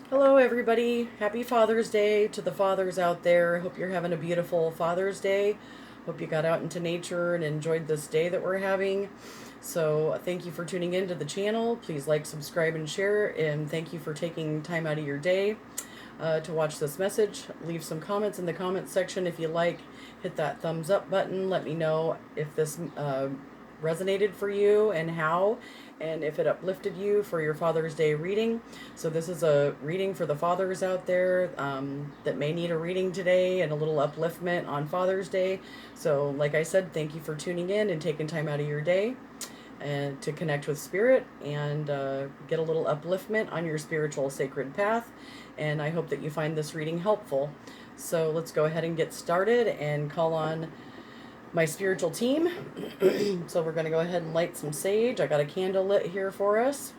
Hello, everybody. Happy Father's Day to the fathers out there. Hope you're having a beautiful Father's Day. Hope you got out into nature and enjoyed this day that we're having. So, thank you for tuning in to the channel. Please like, subscribe, and share. And thank you for taking time out of your day to watch this message. Leave some comments in the comments section if you like. Hit that thumbs up button. Let me know if this resonated for you and how, and if it uplifted you for your Father's Day reading. So this is a reading for the fathers out there that may need a reading today and a little upliftment on Father's Day. So like I said, thank you for tuning in and taking time out of your day and to connect with Spirit and get a little upliftment on your spiritual sacred path. And I hope that you find this reading helpful. So let's go ahead and get started and call on my spiritual team. So we're going to go ahead and light some sage. I got a candle lit here for us.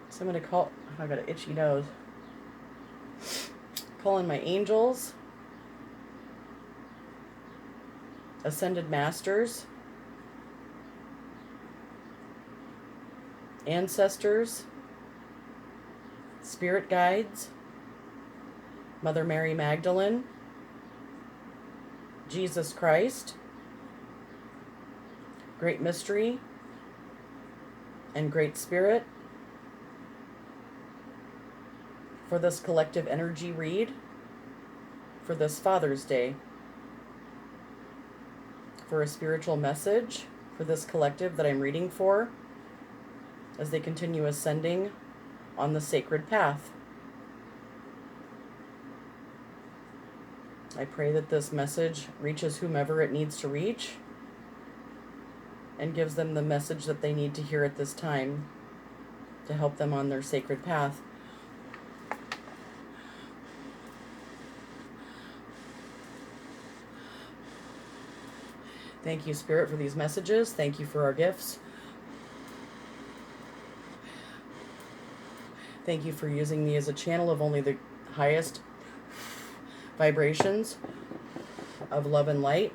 So I'm going to call, I got an itchy nose. Call on my angels, ascended masters, ancestors, spirit guides, Mother Mary Magdalene, Jesus Christ, Great Mystery, and Great Spirit, for this collective energy read for this Father's Day, for a spiritual message for this collective that I'm reading for as they continue ascending on the sacred path. I pray that this message reaches whomever it needs to reach and gives them the message that they need to hear at this time to help them on their sacred path. Thank you, Spirit, for these messages. Thank you for our gifts. Thank you for using me as a channel of only the highest vibrations of love and light.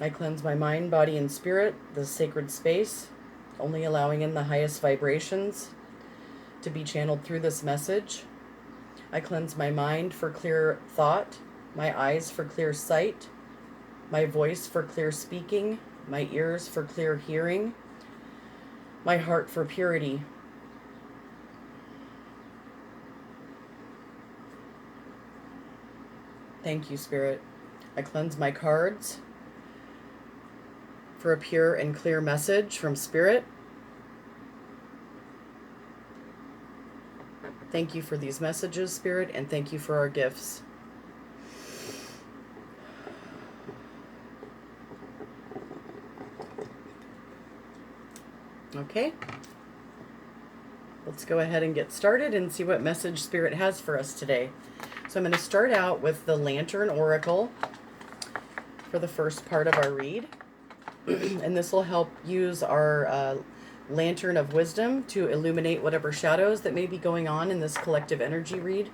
I cleanse my mind, body, and spirit, this sacred space, only allowing in the highest vibrations to be channeled through this message. I cleanse my mind for clear thought, my eyes for clear sight, my voice for clear speaking, my ears for clear hearing, my heart for purity. Thank you, Spirit. I cleanse my cards for a pure and clear message from Spirit. Thank you for these messages, Spirit, and thank you for our gifts. Okay. Let's go ahead and get started and see what message Spirit has for us today. So I'm going to start out with the Lantern Oracle for the first part of our read. And this will help use our Lantern of Wisdom to illuminate whatever shadows that may be going on in this collective energy read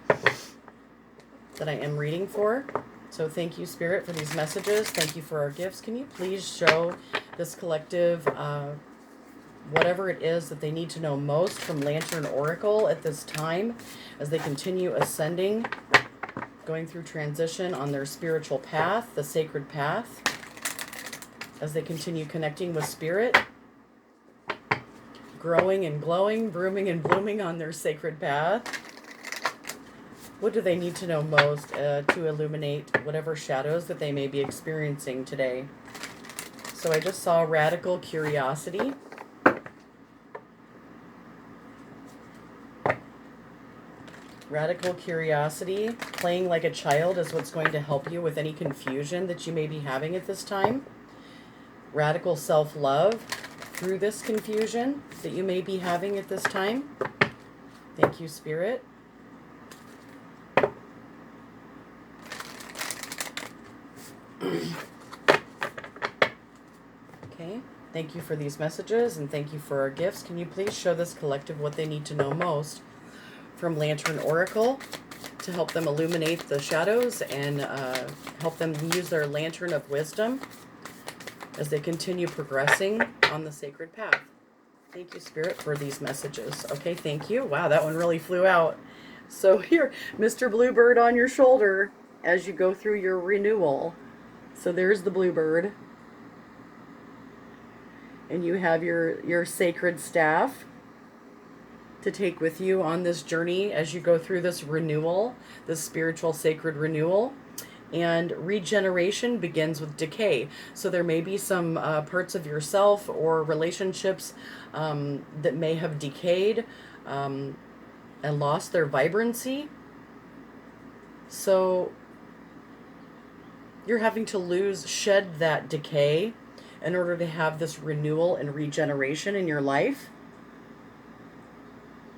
that I am reading for. So thank you, Spirit, for these messages. Thank you for our gifts. Can you please show this collective whatever it is that they need to know most from Lantern Oracle at this time as they continue ascending, going through transition on their spiritual path, the sacred path, as they continue connecting with Spirit, growing and glowing, blooming and blooming on their sacred path. What do they need to know most to illuminate whatever shadows that they may be experiencing today? So I just saw radical curiosity. Radical curiosity, playing like a child, is what's going to help you with any confusion that you may be having at this time. Radical self-love through this confusion that you may be having at this time. Thank you, Spirit. Okay, thank you for these messages and thank you for our gifts. Can you please show this collective what they need to know most from Lantern Oracle to help them illuminate the shadows and help them use their Lantern of Wisdom as they continue progressing on the sacred path. Thank you, Spirit, for these messages. Okay, thank you. Wow, that one really flew out. So here, Mr. Bluebird on your shoulder as you go through your renewal. So there's the bluebird. And you have your sacred staff to take with you on this journey as you go through this renewal, this spiritual sacred renewal. And regeneration begins with decay. So there may be some parts of yourself or relationships that may have decayed and lost their vibrancy. So you're having to shed that decay in order to have this renewal and regeneration in your life,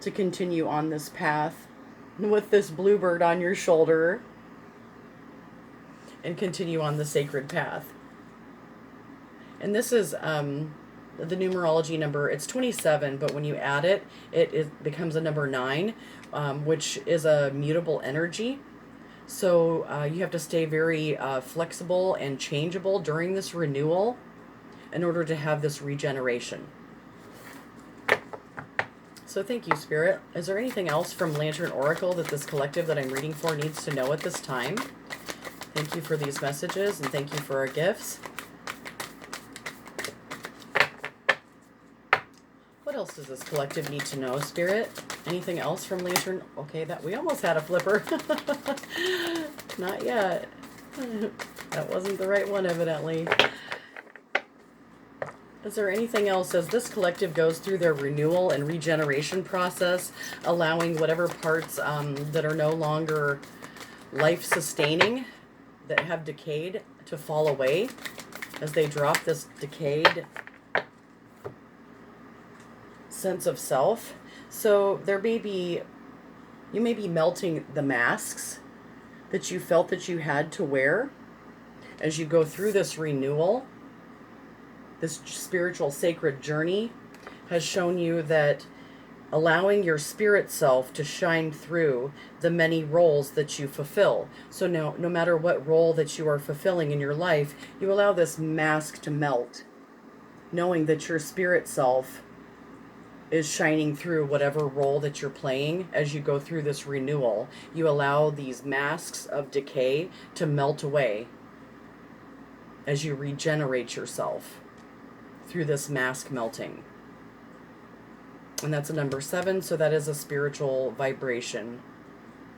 to continue on this path with this bluebird on your shoulder and continue on the sacred path. And this is the numerology number. It's 27, but when you add it, it becomes a number 9, which is a mutable energy. So you have to stay very flexible and changeable during this renewal in order to have this regeneration. So thank you, Spirit. Is there anything else from Lantern Oracle that this collective that I'm reading for needs to know at this time? Thank you for these messages, and thank you for our gifts. What else does this collective need to know, Spirit? Anything else from Lantern? Okay, that we almost had a flipper. Not yet. That wasn't the right one, evidently. Is there anything else as this collective goes through their renewal and regeneration process, allowing whatever parts that are no longer life-sustaining, that have decayed, to fall away as they drop this decayed sense of self? So you may be melting the masks that you felt that you had to wear as you go through this renewal. This spiritual sacred journey has shown you that allowing your spirit self to shine through the many roles that you fulfill. So no matter what role that you are fulfilling in your life, you allow this mask to melt, knowing that your spirit self is shining through whatever role that you're playing as you go through this renewal. You allow these masks of decay to melt away as you regenerate yourself through this mask melting. And that's a number 7, so that is a spiritual vibration,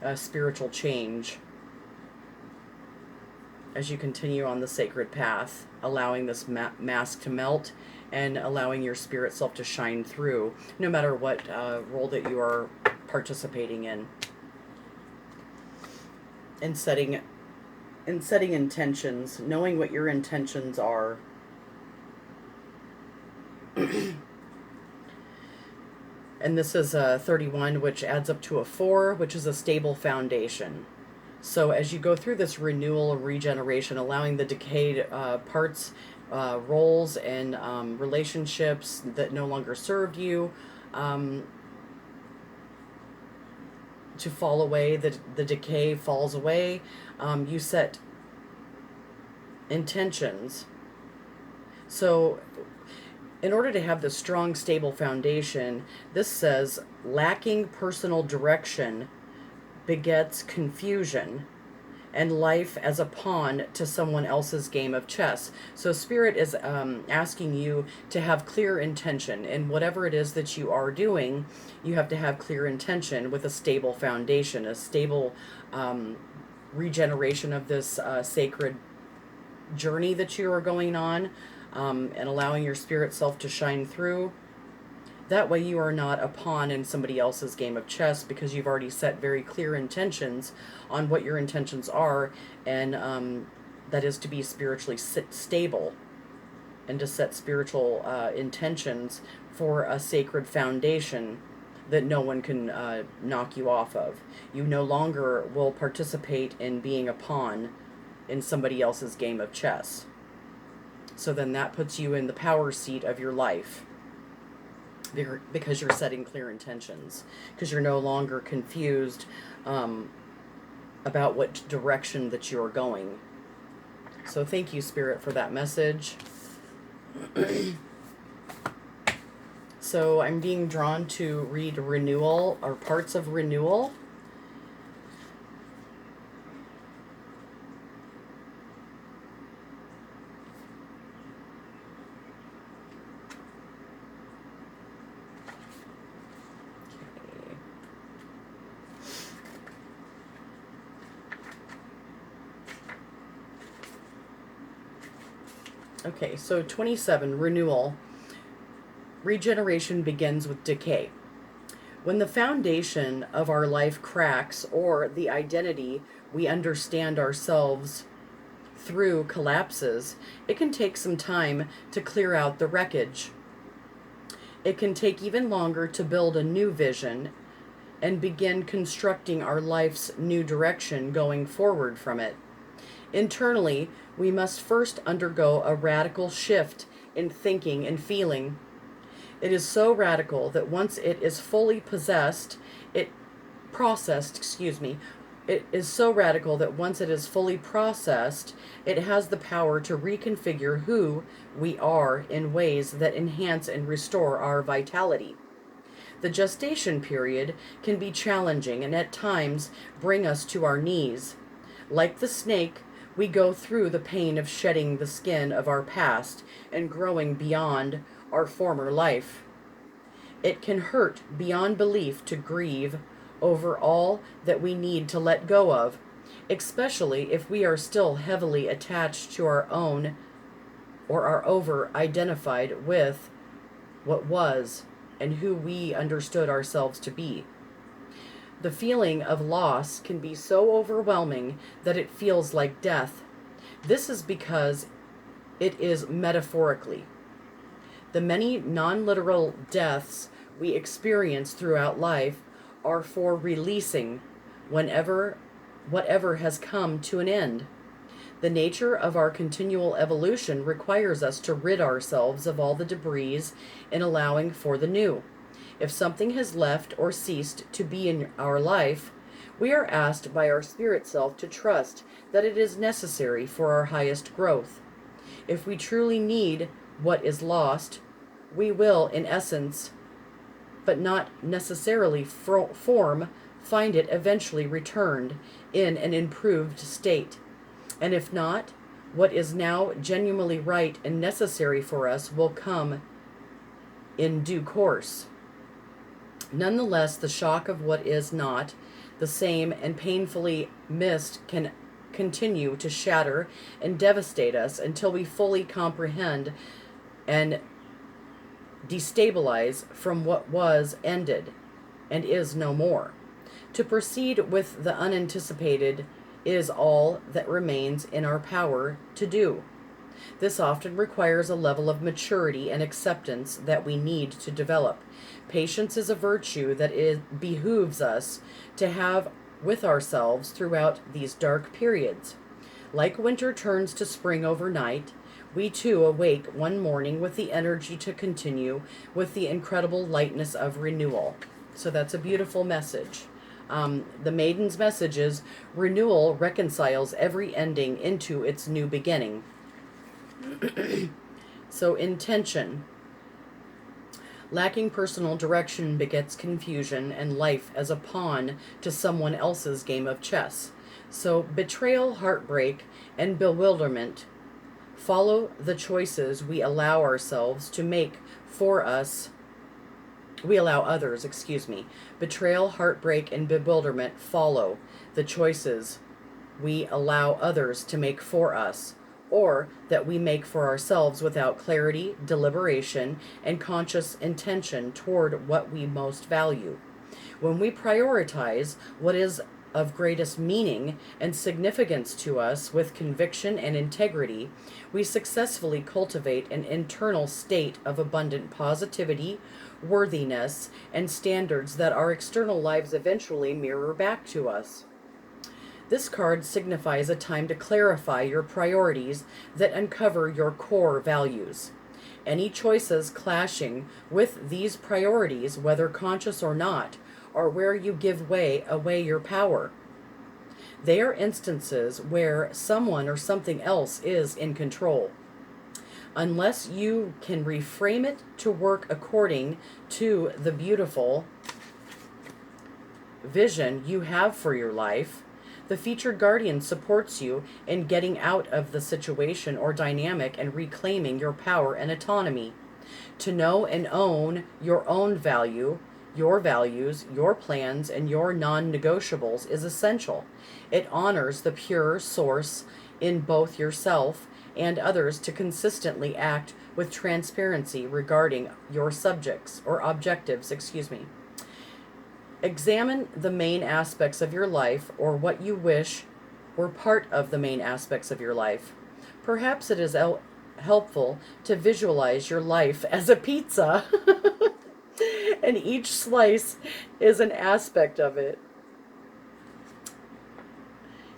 a spiritual change as you continue on the sacred path, allowing this mask to melt and allowing your spirit self to shine through, no matter what role that you are participating in. And setting intentions, knowing what your intentions are. And this is 31, which adds up to a 4, which is a stable foundation. So as you go through this renewal and regeneration, allowing the decayed parts, roles, and relationships that no longer served you to fall away, the decay falls away. You set intentions. So in order to have this strong, stable foundation, this says, lacking personal direction begets confusion and life as a pawn to someone else's game of chess. So Spirit is asking you to have clear intention in whatever it is that you are doing. You have to have clear intention with a stable foundation, a stable regeneration of this sacred journey that you are going on. And allowing your spirit self to shine through. That way you are not a pawn in somebody else's game of chess, because you've already set very clear intentions on what your intentions are, and that is to be spiritually stable and to set spiritual intentions for a sacred foundation that no one can knock you off of. You no longer will participate in being a pawn in somebody else's game of chess. So then that puts you in the power seat of your life, because you're setting clear intentions, because you're no longer confused about what direction that you're going. So thank you, Spirit, for that message. So I'm being drawn to read Renewal, or parts of Renewal. Okay, so 27, Renewal. Regeneration begins with decay. When the foundation of our life cracks, or the identity we understand ourselves through collapses, it can take some time to clear out the wreckage. It can take even longer to build a new vision and begin constructing our life's new direction going forward from it. Internally, we must first undergo a radical shift in thinking and feeling. It is so radical that once it is fully it is so radical that once it is fully processed, it has the power to reconfigure who we are in ways that enhance and restore our vitality. The gestation period can be challenging and at times bring us to our knees. Like the snake, we go through the pain of shedding the skin of our past and growing beyond our former life. It can hurt beyond belief to grieve over all that we need to let go of, especially if we are still heavily attached to our own or are over identified with what was and who we understood ourselves to be. The feeling of loss can be so overwhelming that it feels like death. This is because it is metaphorically. The many non-literal deaths we experience throughout life are for releasing whatever has come to an end. The nature of our continual evolution requires us to rid ourselves of all the debris in allowing for the new. If something has left or ceased to be in our life, we are asked by our spirit self to trust that it is necessary for our highest growth. If we truly need what is lost, we will, in essence, but not necessarily form, find it eventually returned in an improved state. And if not, what is now genuinely right and necessary for us will come in due course. Nonetheless, the shock of what is not the same and painfully missed can continue to shatter and devastate us until we fully comprehend and destabilize from what was ended and is no more. To proceed with the unanticipated is all that remains in our power to do. This often requires a level of maturity and acceptance that we need to develop. Patience is a virtue that it behooves us to have with ourselves throughout these dark periods. Like winter turns to spring overnight, we too awake one morning with the energy to continue with the incredible lightness of renewal. So that's a beautiful message. The maiden's message is renewal reconciles every ending into its new beginning. So intention. Lacking personal direction begets confusion and life as a pawn to someone else's game of chess. So betrayal, heartbreak, and bewilderment follow the choices we allow ourselves to make for us. We allow others, Betrayal, heartbreak, and bewilderment follow the choices we allow others to make for us, or that we make for ourselves without clarity, deliberation, and conscious intention toward what we most value. When we prioritize what is of greatest meaning and significance to us with conviction and integrity, we successfully cultivate an internal state of abundant positivity, worthiness, and standards that our external lives eventually mirror back to us. This card signifies a time to clarify your priorities that uncover your core values. Any choices clashing with these priorities, whether conscious or not, are where you give away your power. They are instances where someone or something else is in control. Unless you can reframe it to work according to the beautiful vision you have for your life, the featured guardian supports you in getting out of the situation or dynamic and reclaiming your power and autonomy. To know and own your own value, your values, your plans, and your non negotiables is essential. It honors the pure source in both yourself and others to consistently act with transparency regarding your subjects or objectives, Examine the main aspects of your life or what you wish were part of the main aspects of your life. Perhaps it is helpful to visualize your life as a pizza, and each slice is an aspect of it.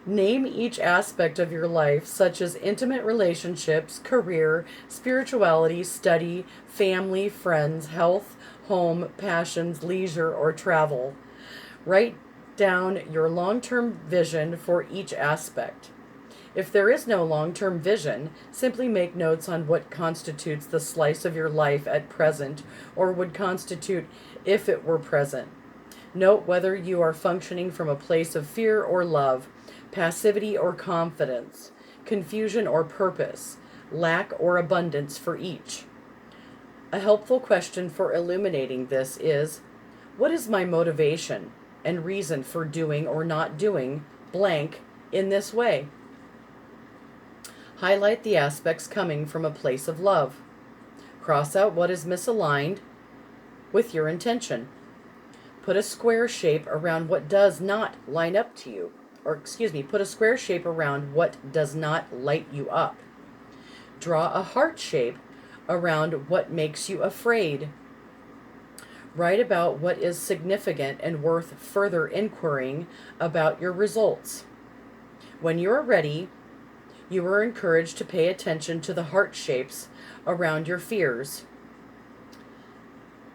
Name each aspect of your life, such as intimate relationships, career, spirituality, study, family, friends, health, home, passions, leisure, or travel. Write down your long-term vision for each aspect. If there is no long-term vision, simply make notes on what constitutes the slice of your life at present or would constitute if it were present. Note whether you are functioning from a place of fear or love, passivity or confidence, confusion or purpose, lack or abundance for each. A helpful question for illuminating this is, what is my motivation and reason for doing or not doing blank in this way? Highlight the aspects coming from a place of love. Cross out what is misaligned with your intention. Put a square shape around what does not line up to you. Put a square shape around what does not light you up. Draw a heart shape around what makes you afraid. Write about what is significant and worth further inquiring about your results. When you are ready, you are encouraged to pay attention to the heart shapes around your fears.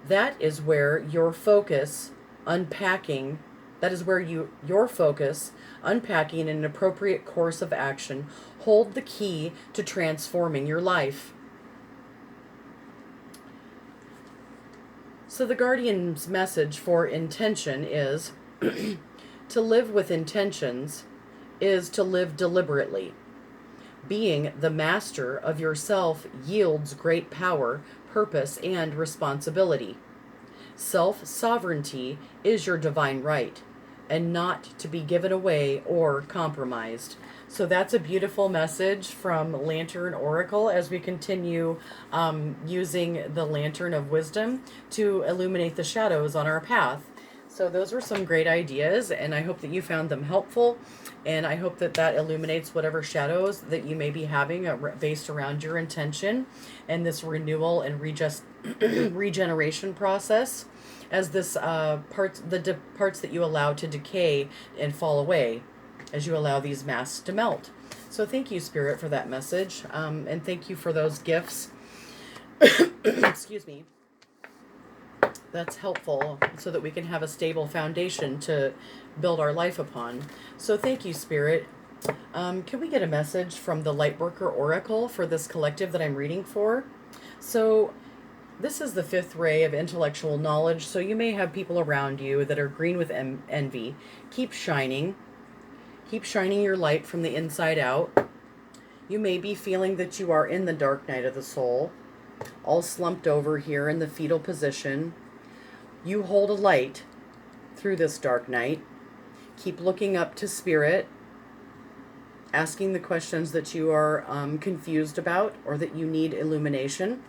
That is where your focus unpacking an appropriate course of action hold the key to transforming your life. So the Guardian's message for intention is to live with intentions is to live deliberately. Being the master of yourself yields great power, purpose, and responsibility. Self-sovereignty is your divine right, and not to be given away or compromised. So that's a beautiful message from Lantern Oracle as we continue using the Lantern of Wisdom to illuminate the shadows on our path. So those were some great ideas, and I hope that you found them helpful, and I hope that that illuminates whatever shadows that you may be having based around your intention and this renewal and regeneration process, as this parts that you allow to decay and fall away as you allow these masks to melt. So thank you, Spirit, for that message, and thank you for those gifts. Excuse me. That's helpful so that we can have a stable foundation to build our life upon. So thank you, Spirit. Can we get a message from the Lightworker Oracle for this collective that I'm reading for? So this is the fifth ray of intellectual knowledge. So you may have people around you that are green with envy. Keep shining. Keep shining your light from the inside out. You may be feeling that you are in the dark night of the soul, all slumped over here in the fetal position. You hold a light through this dark night. Keep looking up to Spirit, asking the questions that you are confused about or that you need illumination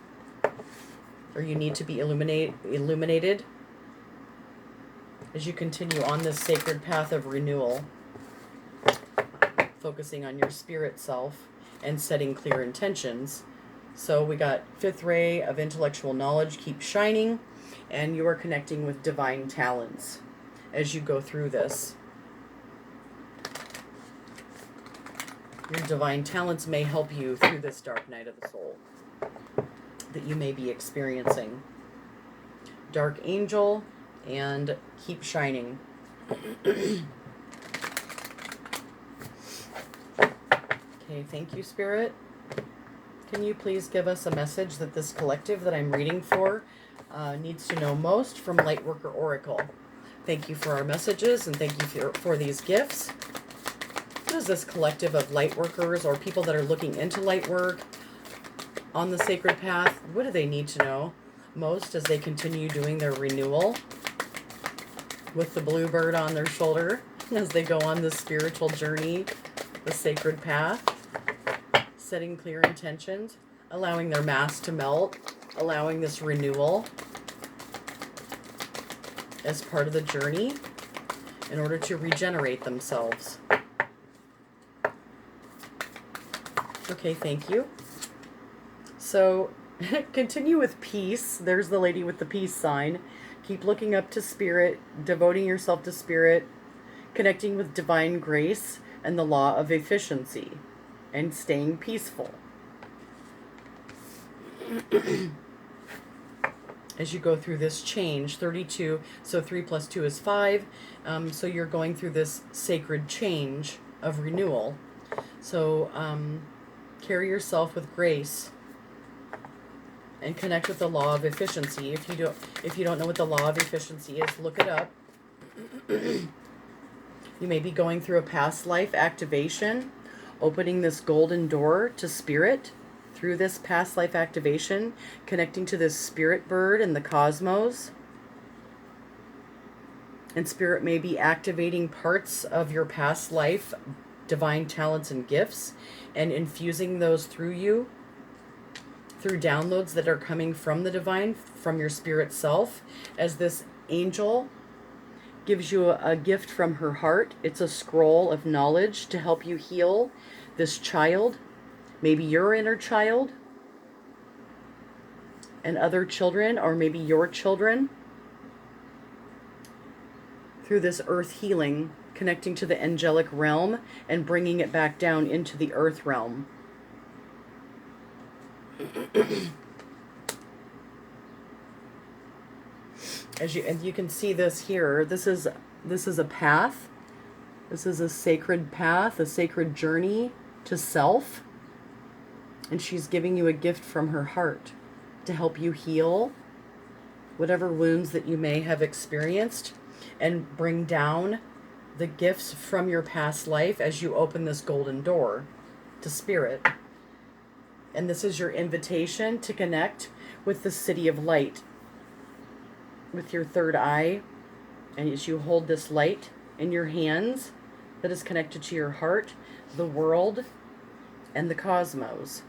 or you need to be illuminated as you continue on this sacred path of renewal, focusing on your spirit self and setting clear intentions. So we got fifth ray of intellectual knowledge, keep shining, and you are connecting with divine talents as you go through this. Your divine talents may help you through this dark night of the soul that you may be experiencing. Dark Angel and keep shining. Okay, thank you, Spirit. Can you please give us a message that this collective that I'm reading for needs to know most from Lightworker Oracle? Thank you for our messages, and thank you for these gifts. What is this collective of Lightworkers or people that are looking into light work on the sacred path? What do they need to know most as they continue doing their renewal with the bluebird on their shoulder as they go on this spiritual journey, the sacred path, setting clear intentions, allowing their mask to melt, allowing this renewal as part of the journey in order to regenerate themselves. Okay, thank you. So continue with peace. There's the lady with the peace sign. Keep looking up to spirit, devoting yourself to spirit, connecting with divine grace and the law of efficiency, and staying peaceful. As you go through this change, 32, so 3 plus 2 is 5. So you're going through this sacred change of renewal. So carry yourself with grace and connect with the law of efficiency. If you don't know what the law of efficiency is, look it up. You may be going through a past life activation, opening this golden door to spirit through this past life activation, connecting to this spirit bird in the cosmos. And spirit may be activating parts of your past life, divine talents and gifts, and infusing those through you, through downloads that are coming from the divine, from your spirit self, as this angel gives you a gift from her heart. It's a scroll of knowledge to help you heal this child, maybe your inner child, and other children, or maybe your children, through this earth healing, connecting to the angelic realm and bringing it back down into the earth realm. And you can see this here. This is a path. This is a sacred path, a sacred journey to self. And she's giving you a gift from her heart to help you heal whatever wounds that you may have experienced and bring down the gifts from your past life as you open this golden door to spirit. And this is your invitation to connect with the city of light, with your third eye. And as you hold this light in your hands that is connected to your heart, the world, and the cosmos,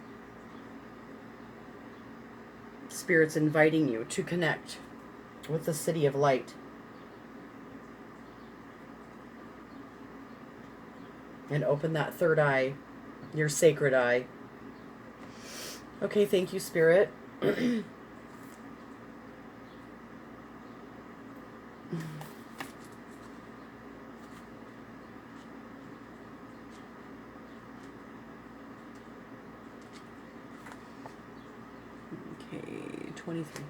Spirit's inviting you to connect with the city of light. And open that third eye, your sacred eye. Okay, thank you, Spirit. Okay, 23.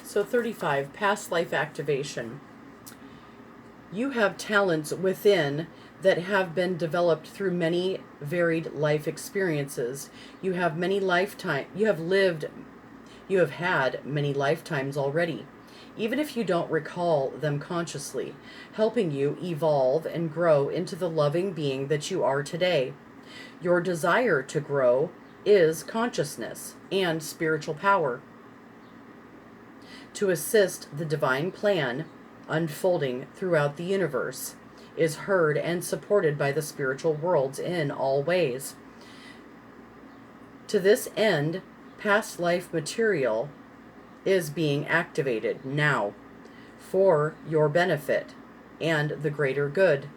So 35, past life activation. You have talents within that have been developed through many varied life experiences. You have had many lifetimes already, even if you don't recall them consciously, helping you evolve and grow into the loving being that you are today. Your desire to grow is consciousness and spiritual power to assist the divine plan unfolding throughout the universe is heard and supported by the spiritual worlds in all ways. To this end, past life material is being activated now for your benefit and the greater good.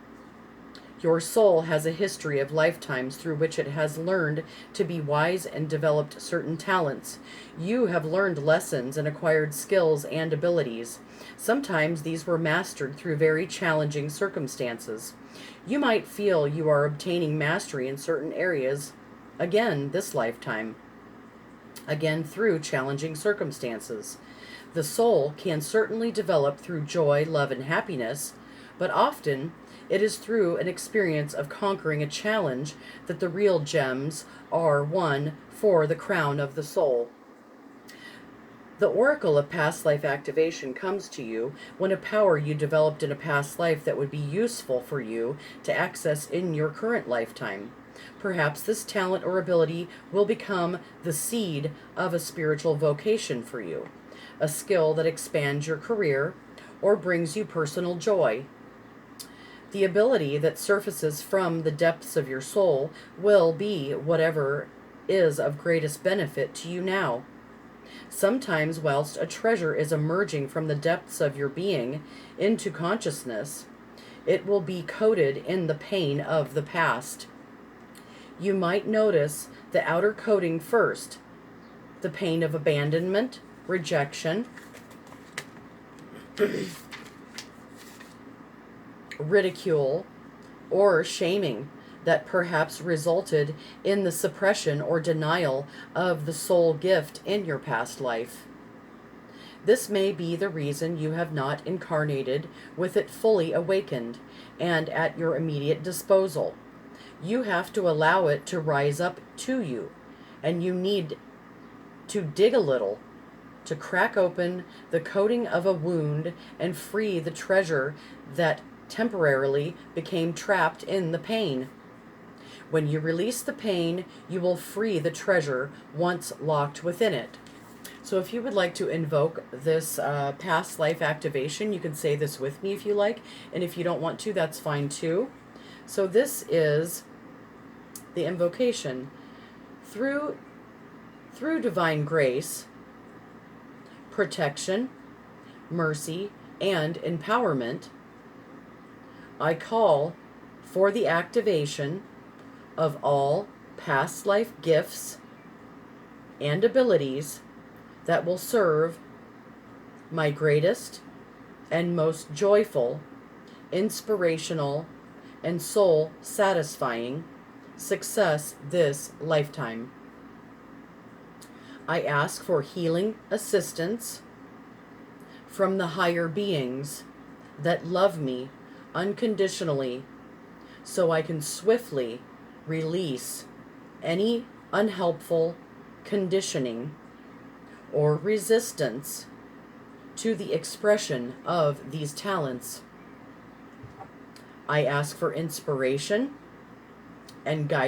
Your soul has a history of lifetimes through which it has learned to be wise and developed certain talents. You have learned lessons and acquired skills and abilities. Sometimes these were mastered through very challenging circumstances. You might feel you are obtaining mastery in certain areas again this lifetime, again through challenging circumstances. The soul can certainly develop through joy, love, and happiness, but often it is through an experience of conquering a challenge that the real gems are won for the crown of the soul. The oracle of past life activation comes to you when a power you developed in a past life that would be useful for you to access in your current lifetime. Perhaps this talent or ability will become the seed of a spiritual vocation for you, a skill that expands your career or brings you personal joy. The ability that surfaces from the depths of your soul will be whatever is of greatest benefit to you now. Sometimes, whilst a treasure is emerging from the depths of your being into consciousness, it will be coated in the pain of the past. You might notice the outer coating first, the pain of abandonment, rejection, ridicule, or shaming that perhaps resulted in the suppression or denial of the soul gift in your past life. This may be the reason you have not incarnated with it fully awakened and at your immediate disposal. You have to allow it to rise up to you, and you need to dig a little to crack open the coating of a wound and free the treasure that temporarily became trapped in the pain. When you release the pain, you will free the treasure once locked within it. So if you would like to invoke this past life activation, you can say this with me if you like. And if you don't want to, that's fine too. So this is the invocation. Through divine grace, protection, mercy, and empowerment, I call for the activation of all past life gifts and abilities that will serve my greatest and most joyful, inspirational, and soul satisfying success this lifetime. I ask for healing assistance from the higher beings that love me unconditionally so I can swiftly release any unhelpful conditioning or resistance to the expression of these talents. I ask for inspiration and guidance